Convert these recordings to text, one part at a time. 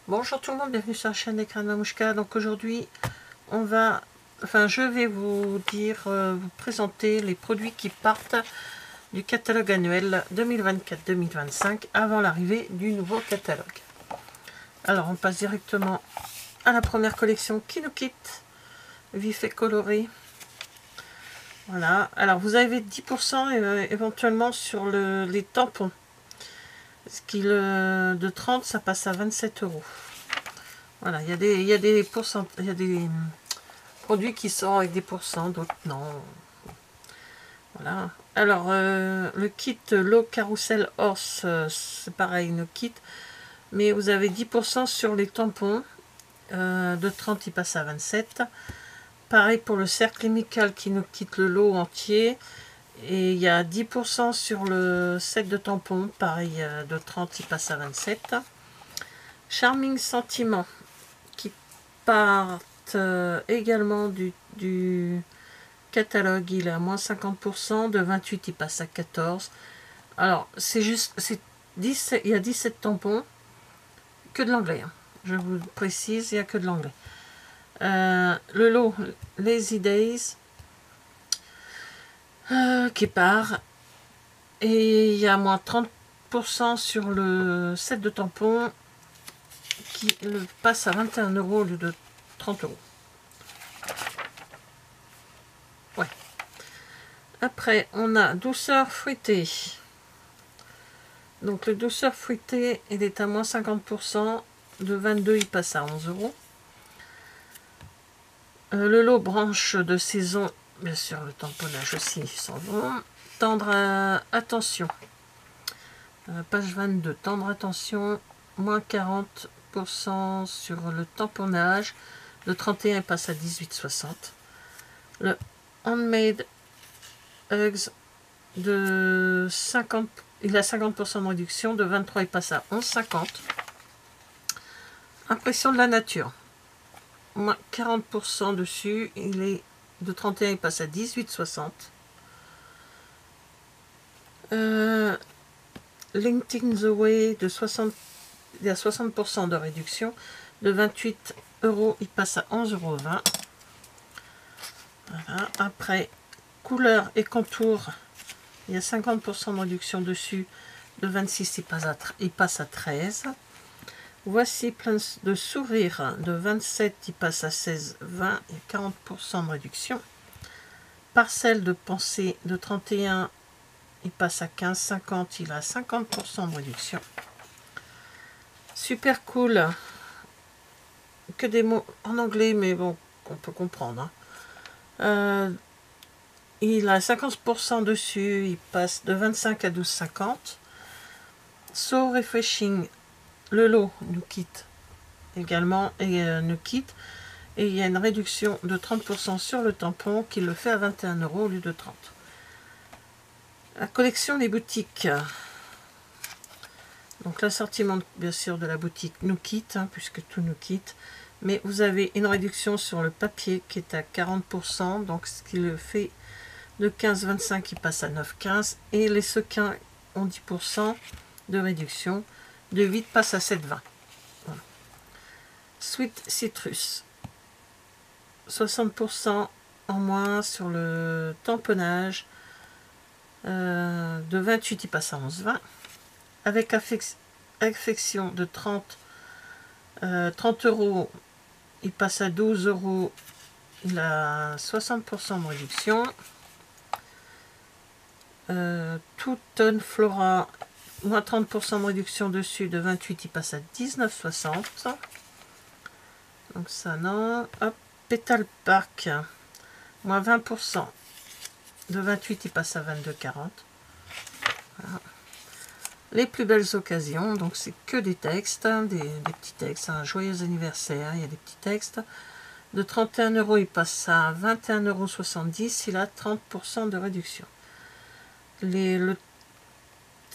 Bonjour tout le monde, bienvenue sur la chaîne des Crânes Mamouchka. Donc aujourd'hui, je vais vous vous présenter les produits qui partent du catalogue annuel 2024-2025 avant l'arrivée du nouveau catalogue. Alors on passe directement à la première collection qui nous quitte, vif et coloré. Voilà, alors vous avez 10% éventuellement sur les tampons. Ce qui de 30, ça passe à 27 €. Voilà, il y a des produits qui sont avec des pourcents, d'autres non. Voilà. Alors, le kit Low Carousel Horse, c'est pareil, le kit. Mais vous avez 10% sur les tampons. De 30, il passe à 27. Pareil pour le cercle amical qui nous quitte le lot entier. Et il y a 10% sur le set de tampons. Pareil, de 30, il passe à 27. Charming Sentiment qui partent également du catalogue, il est à moins 50%, de 28 il passe à 14. Alors c'est juste, il y a 17 tampons, que de l'anglais, hein. Je vous précise, il n'y a que de l'anglais. Le lot Lazy Days qui part, et il y a moins 30% sur le set de tampons qui passe à 21 € au lieu de 30 €. Ouais. Après, on a douceur fruitée. Donc le douceur fruitée, il est à moins 50%. De 22, il passe à 11 €. Le lot branche de saison, bien sûr, le tamponnage aussi, ils s'en vont. Tendre attention. Page 22, tendre attention, moins 40% sur le tamponnage. De 31, il passe à 18,60. Le Handmade Hugs de 50, il a 50% de réduction. De 23, il passe à 11,50. Impression de la nature, moins 40% dessus. Il est de 31, il passe à 18,60. LinkedIn The Way de 60, il y a 60% de réduction. De 28 €, il passe à 11,20 €. Voilà. Après, couleur et contour, il y a 50% de réduction dessus. De 26, il passe à 13. Voici plein de sourires. De 27, il passe à 16,20. Il y a 40% de réduction. Parcelle de pensée de 31, il passe à 15,50. Il a 50% de réduction. Super cool. Que des mots en anglais, mais bon, on peut comprendre, hein. Il a 50% dessus, il passe de 25 à 12,50. So Refreshing, le lot nous quitte également et nous quitte. Et il y a une réduction de 30% sur le tampon qui le fait à 21 € au lieu de 30. La collection des boutiques. Donc l'assortiment bien sûr de la boutique nous quitte, hein, puisque tout nous quitte. Mais vous avez une réduction sur le papier qui est à 40%, donc ce qui le fait de 15,25 qui passe à 9,15. Et les sequins ont 10% de réduction. De 8 passe à 7,20. Voilà. Sweet Citrus. 60% en moins sur le tamponnage. De 28, il passe à 11,20. Avec affection de 30 €, il passe à 12 €. Il a 60% de réduction. Toute Flora, moins 30% de réduction dessus. De 28, il passe à 19,60. Donc ça, non. Hop, Petal Park, moins 20%. De 28, il passe à 22,40. Voilà. Les plus belles occasions, donc c'est que des textes, des petits textes. Un joyeux anniversaire, il y a des petits textes. De 31 €, il passe à 21,70 €. Il a 30% de réduction. Le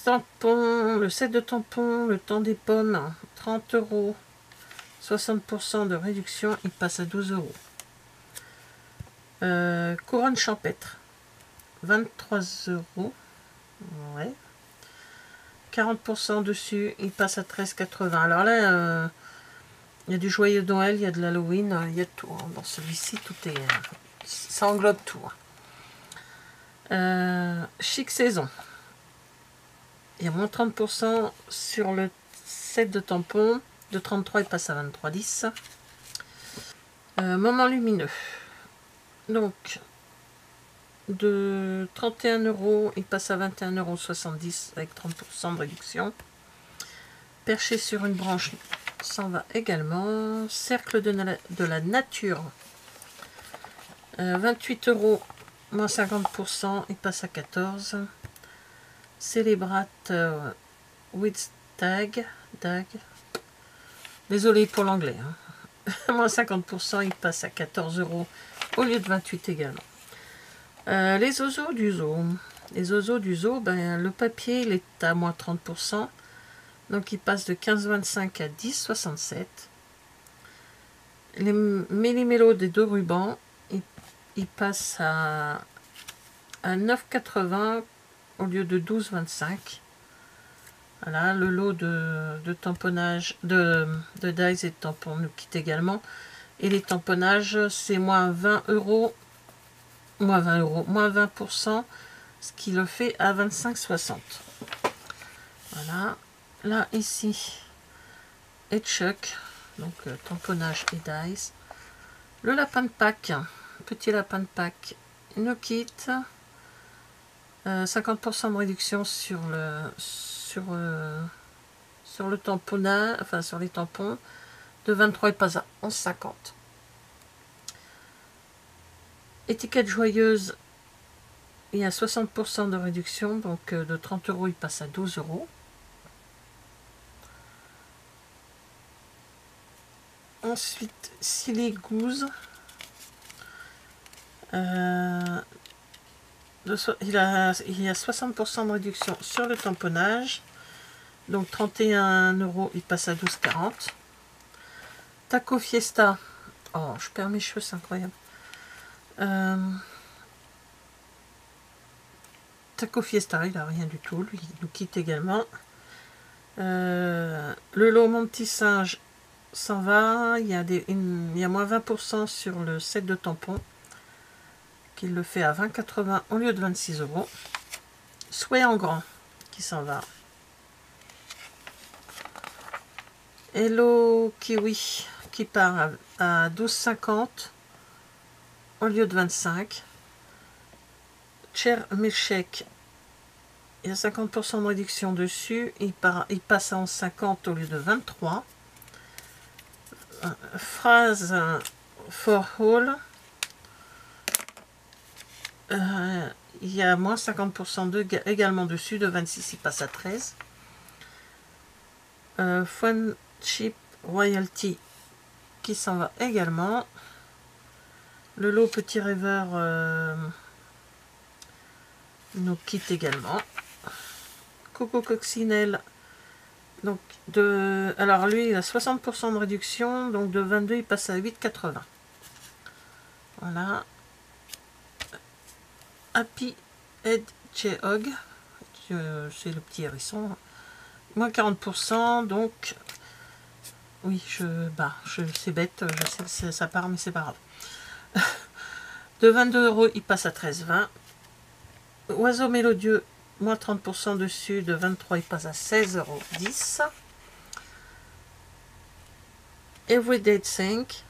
tampon, le set de tampons, le temps des pommes, 30 €, 60% de réduction, il passe à 12 €. Couronne champêtre, 23 €. Ouais. 40% dessus, il passe à 13,80. Alors là, Il y a du joyeux Noël, il y a de l'Halloween, il y a de tout. Hein. Dans celui-ci, tout est... ça englobe tout. Hein. Chic Saison. Il y a moins 30% sur le set de tampons. De 33, il passe à 23,10. Moment lumineux. Donc, de 31 €, il passe à 21,70 € avec 30% de réduction. Perché sur une branche, s'en va également. Cercle de la nature. 28 €, moins 50%, il passe à 14. Célébrate with tag. Désolé pour l'anglais. Hein. Moins 50%, il passe à 14 € au lieu de 28 également. Les oiseaux du zoo. Les oiseaux du zoo, ben, le papier il est à moins 30%. Donc il passe de 15,25 à 10,67. Les méli-mélos des 2 rubans, il passe à 9,80 au lieu de 12,25. Voilà, le lot de tamponnage, de dies et de tampons nous quitte également. Et les tamponnages, c'est moins 20 €, moins 20%, ce qui le fait à 25,60. Voilà. Là, ici, Etchuk, donc tamponnage et dies. Le lapin de Pâques, petit lapin de Pâques, nous quitte. 50% de réduction sur le tamponnage, enfin sur les tampons. De 23, il passe à 11,50. Étiquette joyeuse, il y a 60% de réduction, donc de 30 €, il passe à 12 €. Ensuite, Silly Goose. Il y a 60% de réduction sur le tamponnage. Donc 31 €, il passe à 12,40. Taco Fiesta. Oh, je perds mes cheveux, c'est incroyable. Taco Fiesta, il n'a rien du tout. Lui, il nous quitte également. Le lot Mon Petit Singe s'en va. Il y a moins 20% sur le set de tampons. Qu'il le fait à 20,80 au lieu de 26 €. Souhait en grand qui s'en va. Hello Kiwi qui part à 12,50 au lieu de 25. Cher Milkshake, il y a 50% de réduction dessus. Il passe à 11,50 au lieu de 23. Phrase for all. Il y a moins 50% également dessus. De 26, il passe à 13. Fun Chip Royalty qui s'en va également. Le lot Petit Rêveur nous quitte également. Coco Coccinelle, donc alors lui il a 60% de réduction, donc de 22 il passe à 8,80. Voilà. Happy Hedgehog, c'est le petit hérisson. Moins 40%, donc oui, c'est bête, je sais que ça part, mais c'est pas grave. De 22 €, il passe à 13,20. Oiseau mélodieux, moins 30% dessus, de 23, il passe à 16,10 €. Everyday Think,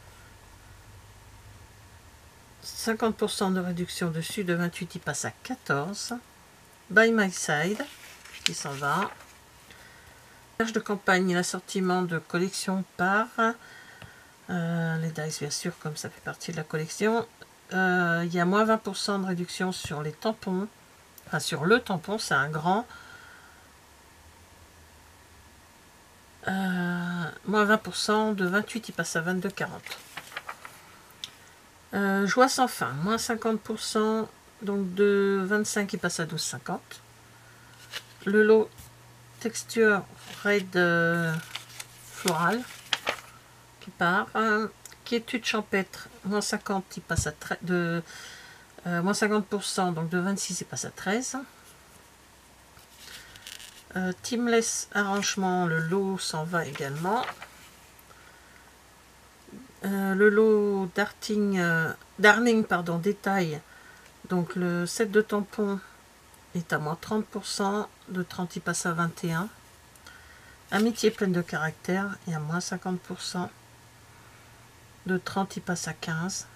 50% de réduction dessus, de 28, il passe à 14. By My Side, qui s'en va. De campagne, l'assortiment de collection par les dice, bien sûr, comme ça fait partie de la collection. Il y a moins 20% de réduction sur les tampons. Enfin, sur le tampon, c'est un grand. Moins 20%, de 28, il passe à 22,40. Joie sans fin, moins 50%, donc de 25, il passe à 12,50. Le lot texture Red Floral qui part. Quiétude champêtre, moins 50, il passe à moins 50%, donc de 26, il passe à 13. Teamless arrangement, le lot s'en va également. Le lot Darling, pardon, détail. Donc le set de tampons est à moins 30%, de 30 il passe à 21. Amitié pleine de caractère est à moins 50%, de 30 il passe à 15.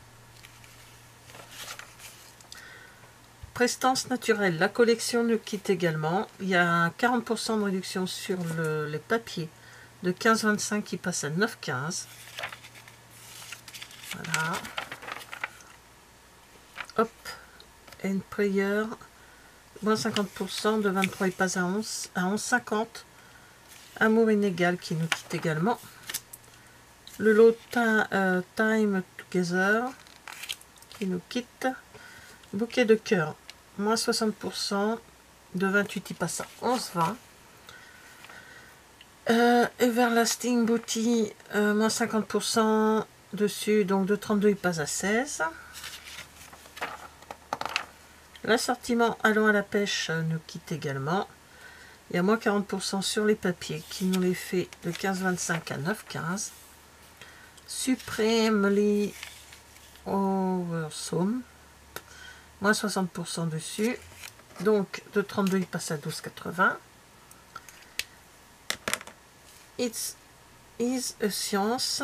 Prestance naturelle, la collection nous quitte également. Il y a 40% de réduction sur les papiers, de 15,25 qui passe à 9,15. Voilà. Hop, and prayer, moins 50%, de 23 il passe à 11,50. Amour inégal qui nous quitte également. Le lot Time Together qui nous quitte. Bouquet de cœur, moins 60%, de 28 il passe à 11,20. Everlasting Booty, moins 50% dessus, donc de 32 il passe à 16. L'assortiment Allons à la pêche nous quitte également. Il y a moins 40% sur les papiers qui nous les fait de 15,25 à 9,15. Supremely Oversome, moins 60% dessus. Donc de 32 il passe à 12,80. It's is a science,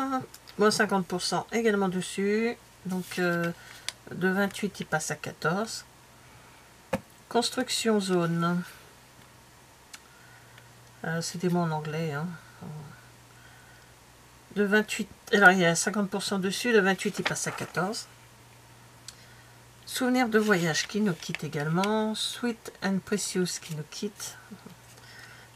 moins 50% également dessus. Donc de 28 il passe à 14. Construction zone. C'est des mots en anglais. Hein. De 28, alors il y a 50% dessus, de 28 il passe à 14. Souvenir de voyage qui nous quitte également. Sweet and Precious qui nous quitte.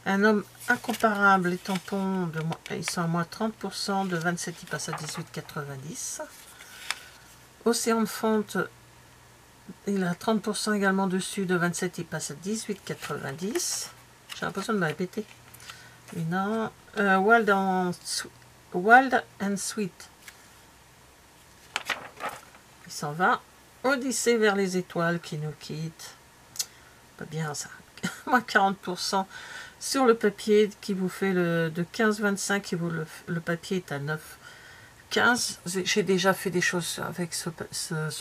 Un homme incomparable, les tampons, ils sont à moins 30%, de 27 il passe à 18,90. Océan de fonte, il a 30% également dessus, de 27 il passe à 18,90. J'ai l'impression de me répéter. Mais non. Wild and Sweet. Il s'en va. Odyssée vers les étoiles qui nous quitte. Pas bien ça. Moins 40% sur le papier qui vous fait de 15,25 et le papier est à 9,15. J'ai déjà fait des choses avec ce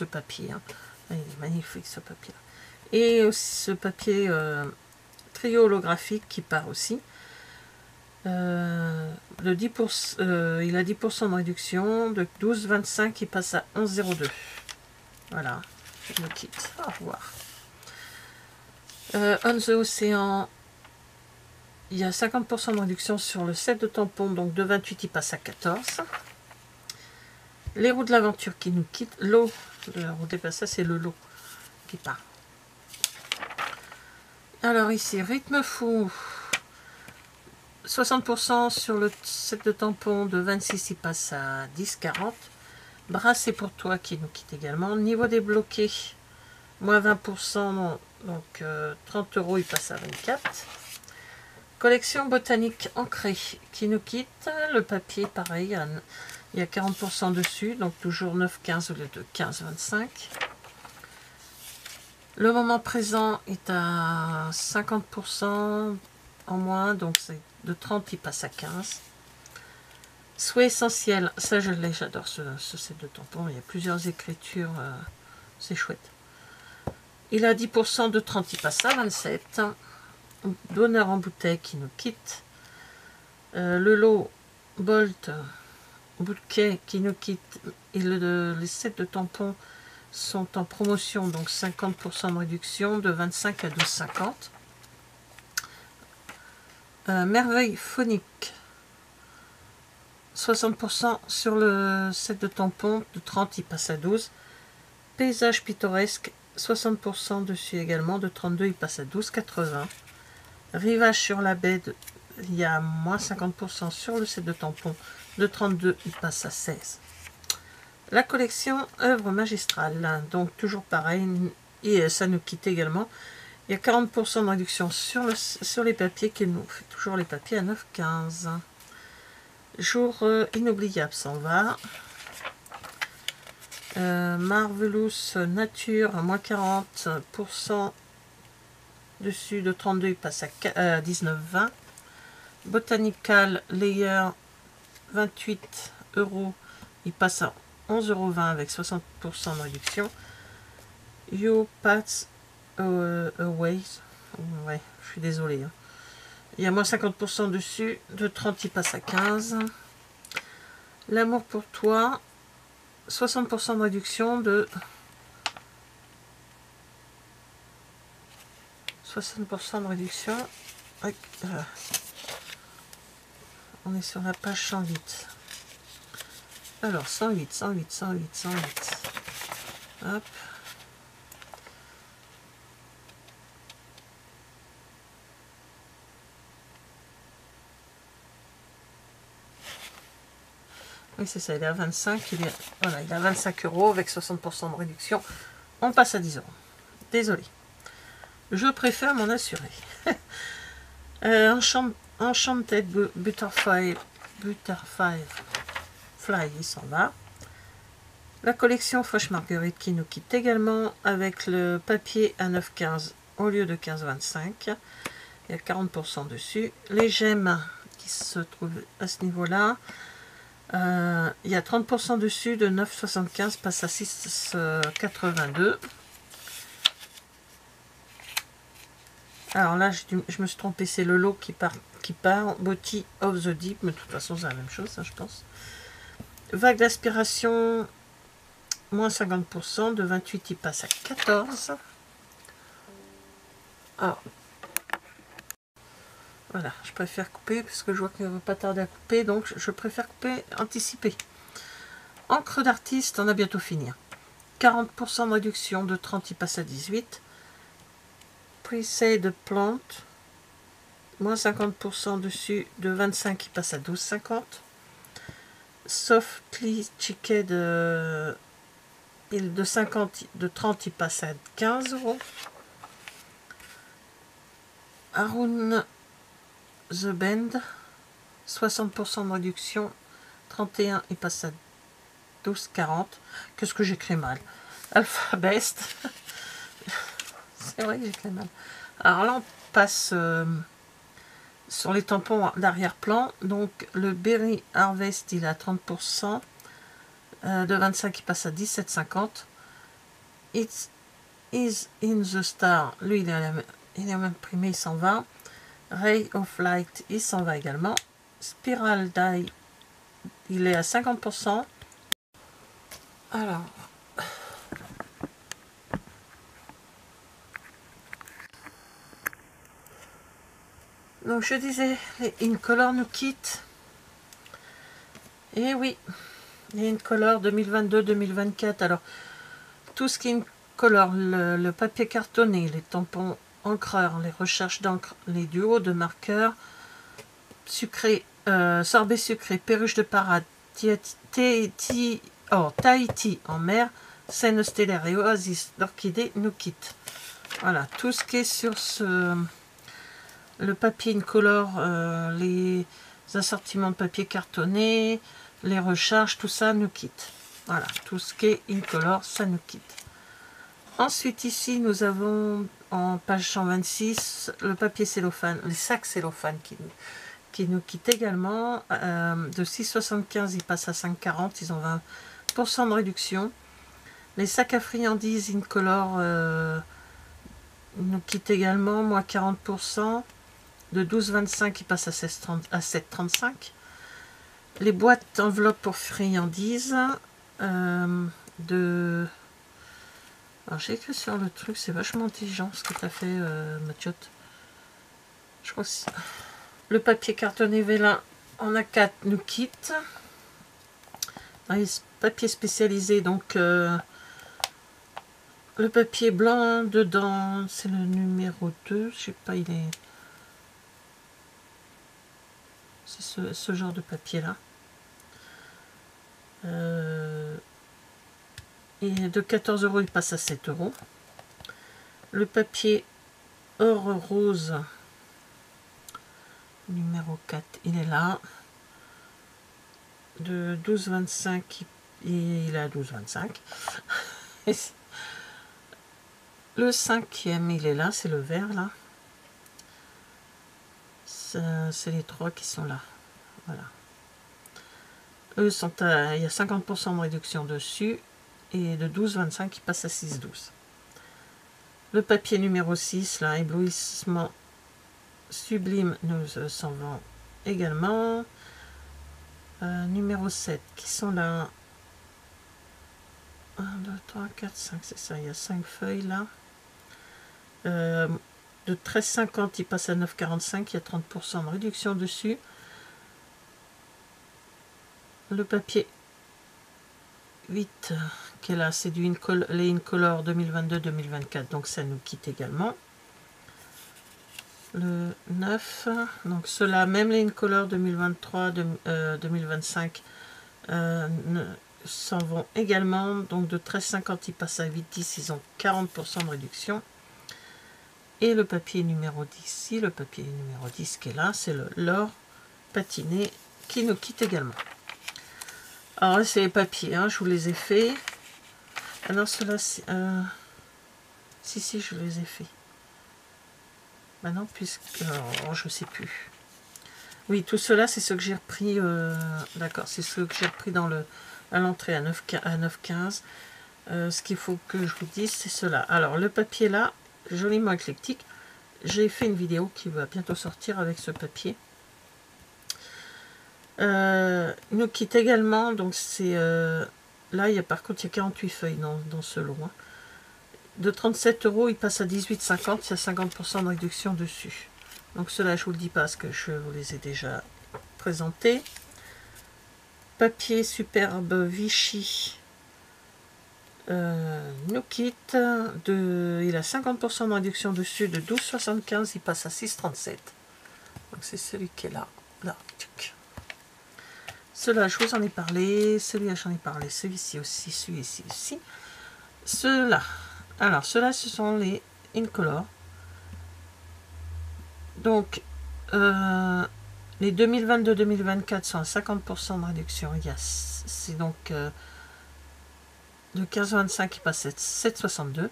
papier. Hein. Il est magnifique ce papier. Et aussi ce papier trio holographique qui part aussi. De 10%, il a 10% de réduction, de 12,25 il passe à 11,02. Voilà, je me quitte. Au revoir. On the Ocean, il y a 50% de réduction sur le set de tampons, donc de 28 il passe à 14. Les roues de l'aventure qui nous quittent. L'eau de la roue des passages, c'est le lot qui part. Alors ici, rythme fou. 60% sur le set de tampons, de 26 il passe à 10,40. Bras c'est pour toi qui nous quitte également. Niveau débloqué, moins 20%, donc 30 € il passe à 24. Collection botanique ancrée qui nous quitte. Le papier pareil, il y a 40% dessus, donc toujours 9,15 au lieu de 15,25. Le moment présent est à 50% en moins, donc c'est de 30 il passe à 15. Souhait essentiel, ça je l'ai, j'adore ce set de tampons, il y a plusieurs écritures, c'est chouette. Il a 10%, de 30 il passe à 27. Donneur en bouteille qui nous quitte. Le lot Bolt bouquet qui nous quitte. Et les sets de tampons sont en promotion, donc 50% de réduction, de 25 à 12,50. Merveille phonique, 60% sur le set de tampons, de 30 il passe à 12. Paysage pittoresque, 60% dessus également, de 32 il passe à 12,80. Rivage sur la baie, il y a moins 50% sur le set de tampons, de 32 il passe à 16. La collection œuvre magistrale, donc toujours pareil, et ça nous quitte également. Il y a 40% de réduction sur les papiers qui nous fait toujours les papiers à 9,15. Jour inoubliable s'en va. Marvelous Nature, moins 40% dessus, de 32 il passe à 19,20. Botanical Layer, 28 € il passe à 11,20 € avec 60% de réduction. You Pass Away. Ouais, je suis désolée. Hein. Il y a moins 50% dessus. De 30, il passe à 15. L'amour pour toi. 60% de réduction de 60% de réduction. On est sur la page 108. Alors 108, 108, 108, 108. Hop. Oui, c'est ça, il est à 25, voilà, il est à 25 € avec 60% de réduction. On passe à 10 €. Désolé. Je préfère m'en assurer. Enchanted Butterfly, Fly, il s'en va. La collection Fresh Marguerite qui nous quitte également avec le papier à 9,15 au lieu de 15,25. Il y a 40% dessus. Les gemmes qui se trouvent à ce niveau-là. Il y a 30% dessus de 9,75 passe à 6,82. Alors là, je me suis trompée, c'est le lot qui part. Body of the Deep, mais de toute façon, c'est la même chose, ça, je pense. Vague d'aspiration, moins 50%, de 28, il passe à 14. Alors, voilà, je préfère couper, parce que je vois qu'il ne va pas tarder à couper, donc je préfère couper, anticiper. Encre d'artiste, on a bientôt fini. 40% de réduction, de 30, il passe à 18. Presale de plante, moins 50% dessus, de 25, il passe à 12,50. Softly Chicken de 50, de 30, il passe à 15 €. Arun The Bend, 60% de réduction, 31, il passe à 12,40. Qu'est-ce que j'écris mal? Alpha Best. C'est vrai que j'écris mal. Alors là, on passe sur les tampons d'arrière-plan. Donc, le Berry Harvest, il est à 30%. De 25, il passe à 17,50. It is in the Star, lui, il est imprimé, il s'en va. Ray of Light, il s'en va également. Spiral Die, il est à 50%. Alors, donc je disais, les Incolor nous quittent. Et oui, les Incolor 2022-2024. Alors, tout ce qui est Incolor, le papier cartonné, les tampons encreurs, les recherches d'encre, les duos de marqueurs, sucré, sorbet sucré, perruche de parade, Tahiti en mer, scène stellaire et oasis d'orchidée nous quittent. Voilà, tout ce qui est sur le papier incolore, les assortiments de papier cartonné, les recharges, tout ça nous quitte. Voilà, tout ce qui est incolore, ça nous quitte. Ensuite, ici, nous avons en page 126 le papier cellophane, les sacs cellophane qui nous quittent également. De 6,75, ils passent à 5,40, ils ont 20% de réduction. Les sacs à friandises incolore nous quittent également, moins 40%. De 12,25, ils passent à 7,35. Les boîtes enveloppes pour friandises de... Alors j'ai écrit sur le truc, c'est vachement intelligent ce que tu as fait, Mathiot. Je crois que c'est... Le papier cartonné Vélin en A4 nous quitte. Papier spécialisé, donc le papier blanc dedans, c'est le numéro 2. Je sais pas, il est... C'est ce genre de papier là. Et de 14 €, il passe à 7 €. Le papier or rose numéro 4, il est là. De 12,25, il est à 12,25. Le 5e, il est là, c'est le vert là. C'est les trois qui sont là. Voilà. Eux sont à, il y a 50% de réduction dessus. Et de 12,25 qui passe à 6,12. Le papier numéro 6, là, éblouissement sublime, nous s'en vend également. Numéro 7, qui sont là. 1, 2, 3, 4, 5, c'est ça, il y a 5 feuilles là. De 13,50, il passe à 9,45, il y a 30% de réduction dessus. Le papier 8, qui est là, c'est du les Incolor 2022-2024, donc ça nous quitte également. Le 9, donc ceux-là, même les Incolor 2023-2025 s'en vont également. Donc de 13,50, ils passent à 8,10, ils ont 40% de réduction. Et le papier numéro 10, ici, le papier numéro 10 qui est là, c'est l'or patiné qui nous quitte également. Alors là, c'est les papiers, hein, je vous les ai faits. Alors ceux-là, si, je les ai faits. Maintenant, puisque... Oh, je sais plus. Oui, tout cela, c'est ce que j'ai repris... D'accord, c'est ce que j'ai repris dans à l'entrée à 9,15. Ce qu'il faut que je vous dise, c'est cela. Alors, le papier là, joliment éclectique. J'ai fait une vidéo qui va bientôt sortir avec ce papier. Nous quitte également, donc c'est... là, par contre, il y a 48 feuilles dans ce lot. Hein. De 37 €, il passe à 18,50, il y a 50% de réduction dessus. Donc cela, je vous le dis pas parce que je vous les ai déjà présentés. Papier superbe Vichy nous quitte. Il a 50% de réduction dessus, de 12,75, il passe à 6,37. Donc c'est celui qui est là. Là. Ceux-là, je vous en ai parlé. Celui-là, j'en ai parlé. Celui-ci aussi, celui-ci aussi. Ceux-là. Alors, ceux-là, ce sont les Incolor. Donc, les 2022-2024 sont à 50% de réduction. C'est donc de 15,25 qui passe à 7,62.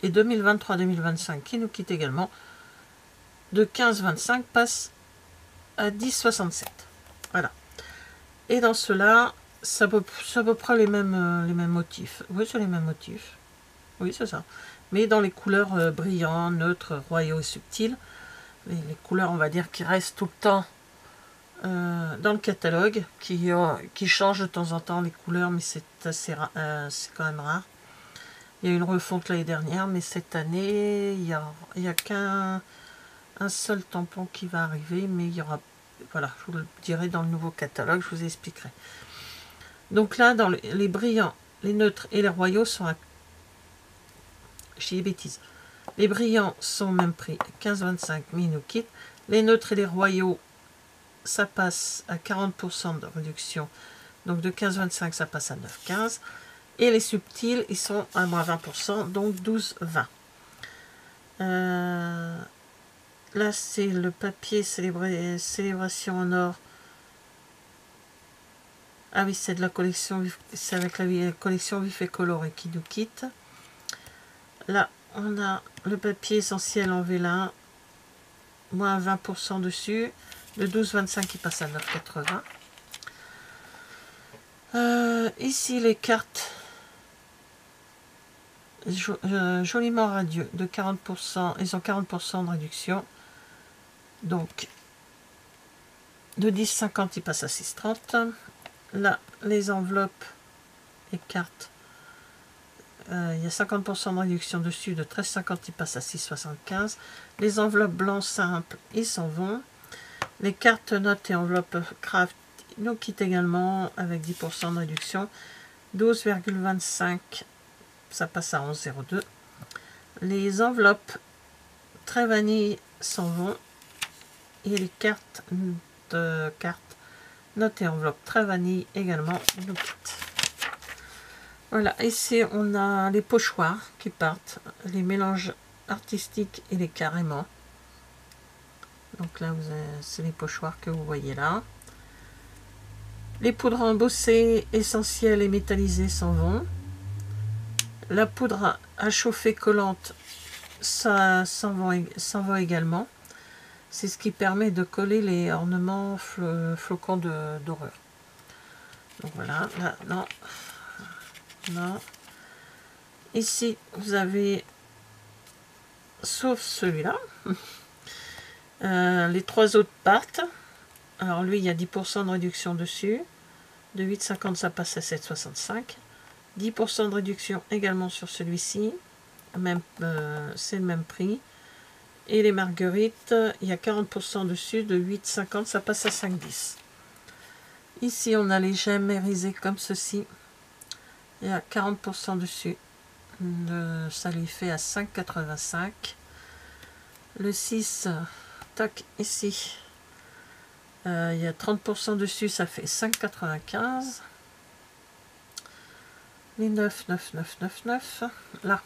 Et 2023-2025 qui nous quitte également. De 15,25 passe à 10,67. Voilà. Et dans ceux-là, c'est à peu près les mêmes motifs. Oui, c'est les mêmes motifs. Oui, c'est ça. Mais dans les couleurs brillants, neutres, royaux et subtils. Les couleurs, on va dire, qui restent tout le temps dans le catalogue, qui changent de temps en temps les couleurs, mais c'est assez c'est quand même rare. Il y a eu une refonte l'année dernière, mais cette année, il y a qu'un seul tampon qui va arriver, mais il y aura... Voilà, je vous le dirai dans le nouveau catalogue, je vous expliquerai. Donc là, dans les brillants, les neutres et les royaux sont à... Je dis des bêtises. Les brillants sont au même prix, 15,25, mais ils nous quittent. Les neutres et les royaux, ça passe à 40% de réduction. Donc de 15,25, ça passe à 9,15. Et les subtils, ils sont à moins 20%, donc 12,20. Là, c'est le papier célébration en or. Ah oui, c'est de la collection, c'est avec la collection Vif et Coloré qui nous quitte. Là, on a le papier essentiel en vélin, moins 20% dessus. Le 12,25 qui passe à 9,80. Ici, les cartes joliment radieux de 40%. Ils ont 40% de réduction. Donc, de 10,50, ils passent à 6,30. Là, les enveloppes et cartes, il y a 50% de réduction dessus. De 13,50, ils passent à 6,75. Les enveloppes blancs simples, ils s'en vont. Les cartes notes et enveloppes craft nous quittent également avec 10% de réduction. 12,25, ça passe à 11,02. Les enveloppes très vanille s'en vont. Et les cartes notes et enveloppes très vanille également nous quittent. Voilà, ici on a les pochoirs qui partent, les mélanges artistiques et les carrément. Donc là, c'est les pochoirs que vous voyez là. Les poudres embossées, essentielles et métallisées s'en vont. La poudre à chauffer collante, ça s'en va également. C'est ce qui permet de coller les ornements flocons dorure. Donc voilà, là, non. Non. Ici, vous avez, sauf celui-là, les 3 autres partent. Alors lui, il y a 10% de réduction dessus. De 8,50, ça passe à 7,65. 10% de réduction également sur celui-ci. C'est le même prix. Et les marguerites, il y a 40% dessus. De 8,50, ça passe à 5,10. Ici, on a les gemmes irisées comme ceci. Il y a 40% dessus. Ça lui fait à 5,85. Le 6, tac, ici. Il y a 30% dessus, ça fait 5,95. Les 9, 9, 9, 9, 9. Là.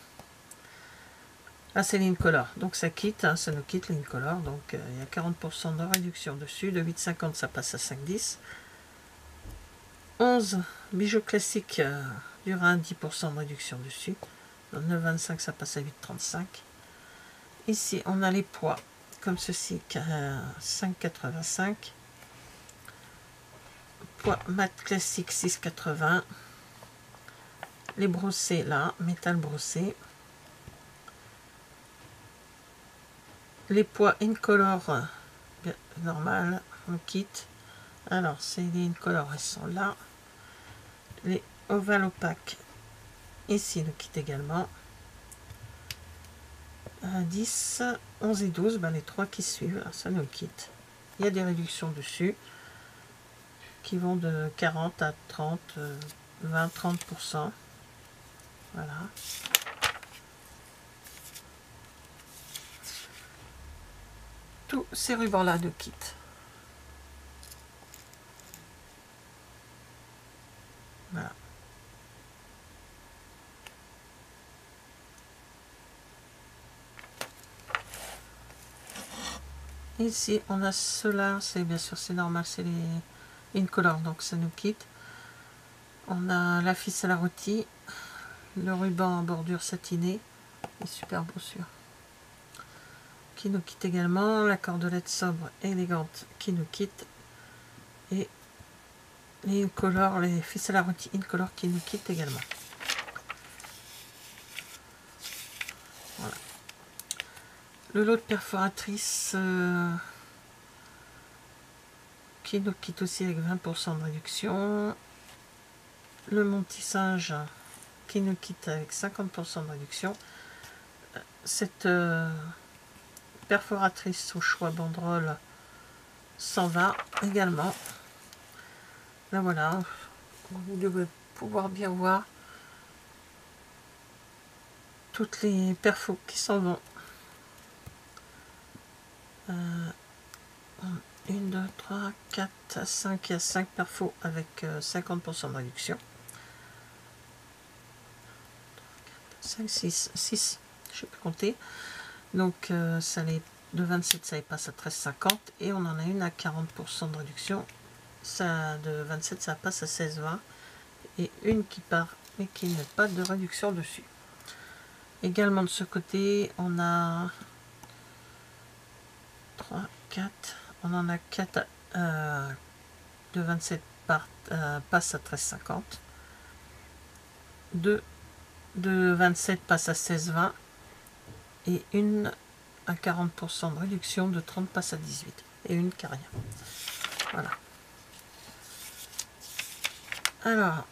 Là, c'est l'Incolor. Donc, ça quitte, hein, ça nous quitte l'Incolor. Donc, il y a 40% de réduction dessus. De 8,50, ça passe à 5,10. 11, bijoux classiques du Rhin, 10% de réduction dessus. De 9,25, ça passe à 8,35. Ici, on a les poids, comme ceci, 5,85. Poids mat classique, 6,80. Les brossés, là, métal brossé. Les poids Incolor, normal, on quitte. Alors, c'est les Incolor, elles sont là. Les ovales opaques, ici, nous quitte également. 10, 11 et 12, ben les 3 qui suivent, là, ça nous quitte. Il y a des réductions dessus qui vont de 40 à 30, 20, 30%. Voilà. Tous ces rubans-là nous quittent. Voilà. Ici, on a cela, c'est bien sûr, c'est normal, c'est les Incolor, donc ça nous quitte. On a la ficelle à rôti, le ruban en bordure satinée, et super brossure, qui nous quitte également. La cordelette sobre, élégante, qui nous quitte. Et les Incolor, les ficelles à rôti Incolor qui nous quittent également. Voilà. Le lot de perforatrices qui nous quitte aussi avec 20% de réduction. Le monti-singe qui nous quitte avec 50% de réduction. Cette perforatrice au choix banderole s'en va également. Là voilà, vous devez pouvoir bien voir toutes les perfos qui s'en vont. 1, 2, 3, 4, 5, il y a 5 perfos avec 50% de réduction. 5, 6, 6, je sais plus compter. Donc ça les, de 27, ça passe à 13,50 et on en a une à 40% de réduction. Ça, de 27, ça passe à 16,20 et une qui part mais qui n'a pas de réduction dessus. Également de ce côté, on a 3, 4, on en a 4 de 27 passe à 13,50. 2 de 27 passe à 16,20 et une à 40% de réduction, de 30 passe à 18 et une qui n'a rien. Voilà. Alors,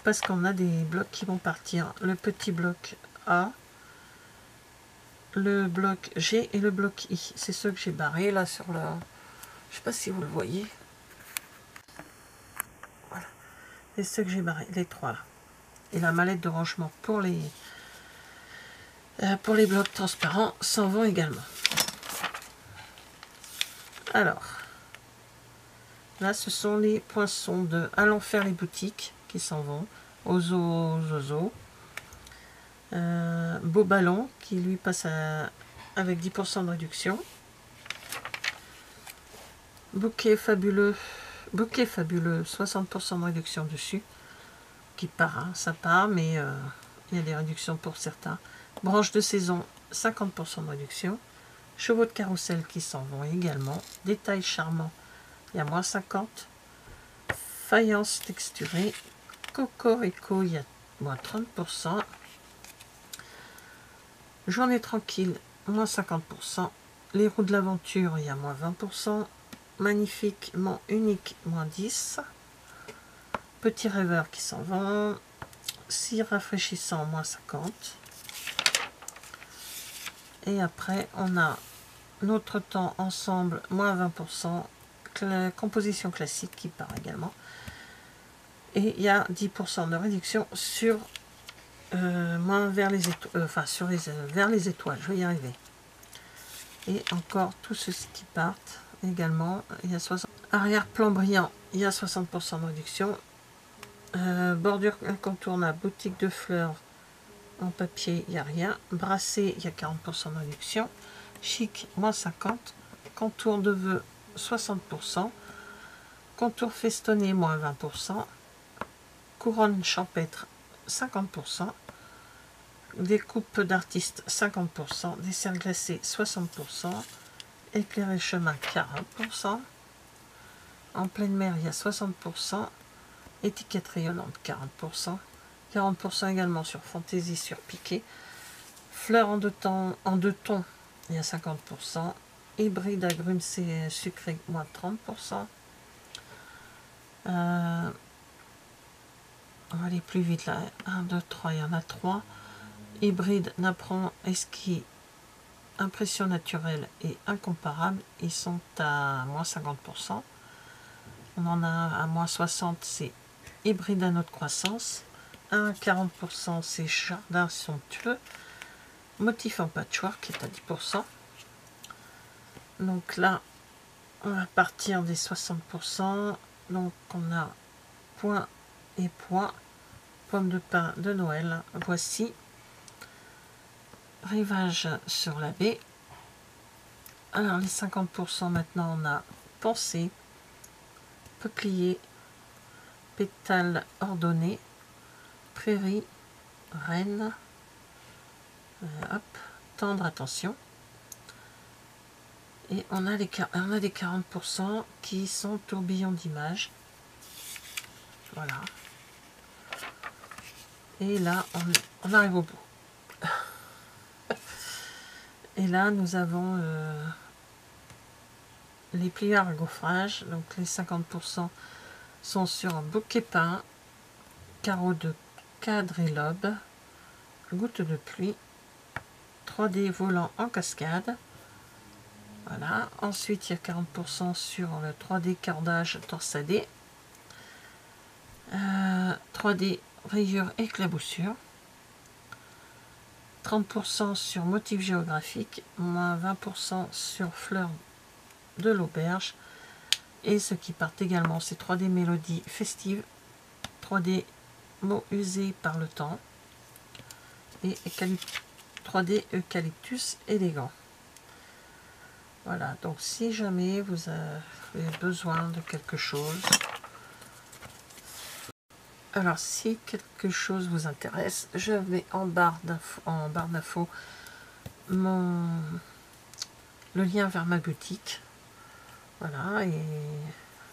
parce qu'on a des blocs qui vont partir. Le petit bloc A, le bloc G et le bloc I. C'est ceux que j'ai barrés là sur le... Je sais pas si vous le voyez. Voilà. C'est ceux que j'ai barrés, les 3 là. Et la mallette de rangement pour les blocs transparents s'en vont également. Alors, là ce sont les poinçons de Allons faire les boutiques qui s'en vont. Ozo, Zozo. Beau ballon qui lui passe avec 10% de réduction. Bouquet fabuleux, 60% de réduction dessus. Qui part, hein, ça part, mais il y a des réductions pour certains. Branche de saison, 50% de réduction. Chevaux de carrousel qui s'en vont également. Détail charmant, il y a moins 50. faïence texturée. Cocorico, il y a moins 30%. Journée tranquille, moins 50%. Les roues de l'aventure, il y a moins 20%. Magnifiquement unique, moins 10. Petit rêveur qui s'en vend. Si rafraîchissant, moins 50. Et après, on a notre temps ensemble, moins 20%. Composition classique qui part également. Et il y a 10% de réduction sur moins vers les étoiles, enfin sur les vers les étoiles, je vais y arriver. Et encore tous ceux qui partent également. Il y a 60. Arrière-plan brillant, il y a 60% de réduction. Bordure incontournable, boutique de fleurs en papier, il n'y a rien. Brassé, il y a 40% de réduction. Chic, moins 50. Contour de vœux, 60%. Contour festonné, moins 20%. Couronne champêtre, 50%. Découpe d'artistes, 50%. Dessert glacé, 60%. Éclairé chemin, 40%. En pleine mer, il y a 60%. Étiquette rayonnante, 40%. 40% également sur fantaisie, sur piqué. Fleurs en deux tons, il y a 50%. Hybride agrumes sucré, moins 30%. On va aller plus vite là. 1, 2, 3, il y en a 3. Hybride, napperon, esquis, impression naturelle et incomparable. Ils sont à moins 50%. On en a à moins 60%, c'est hybride à notre croissance. 1 à 40%, c'est jardin somptueux. Motif en patchwork qui est à 10%. Donc là, on va partir des 60%. Donc on a point et point. Pomme de pin de Noël. Voici. Rivage sur la baie. Alors les 50% maintenant, on a pensée, peuplier, pétales ordonnés, prairie, reine, hop, tendre attention. Et on a des 40% qui sont tourbillons d'images. Voilà. Et là, on arrive au bout. Et là, nous avons les plieurs à gaufrage. Donc les 50% sont sur un bouquet peint, carreau de cadre et lobe, goutte de pluie, 3D volant en cascade. Voilà. Ensuite, il y a 40% sur le 3D cordage torsadé, 3D rayure éclaboussure, 30% sur motif géographique, moins 20% sur fleurs de l'auberge. Et ce qui part également, c'est 3D mélodie festive, 3D mots usés par le temps et 3D eucalyptus élégant. Voilà, donc si jamais vous avez besoin de quelque chose, alors si quelque chose vous intéresse, je vais en barre d'infos le lien vers ma boutique. Voilà, et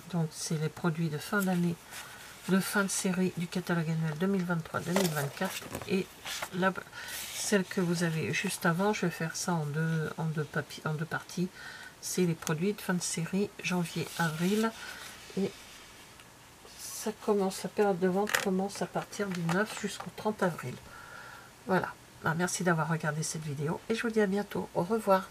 donc c'est les produits de fin d'année, de fin de série du catalogue annuel 2023-2024, et celle que vous avez juste avant, je vais faire ça en deux parties. C'est les produits de fin de série janvier-avril, et ça commence, la période de vente commence à partir du 9 jusqu'au 30 avril. Voilà, merci d'avoir regardé cette vidéo et je vous dis à bientôt. Au revoir.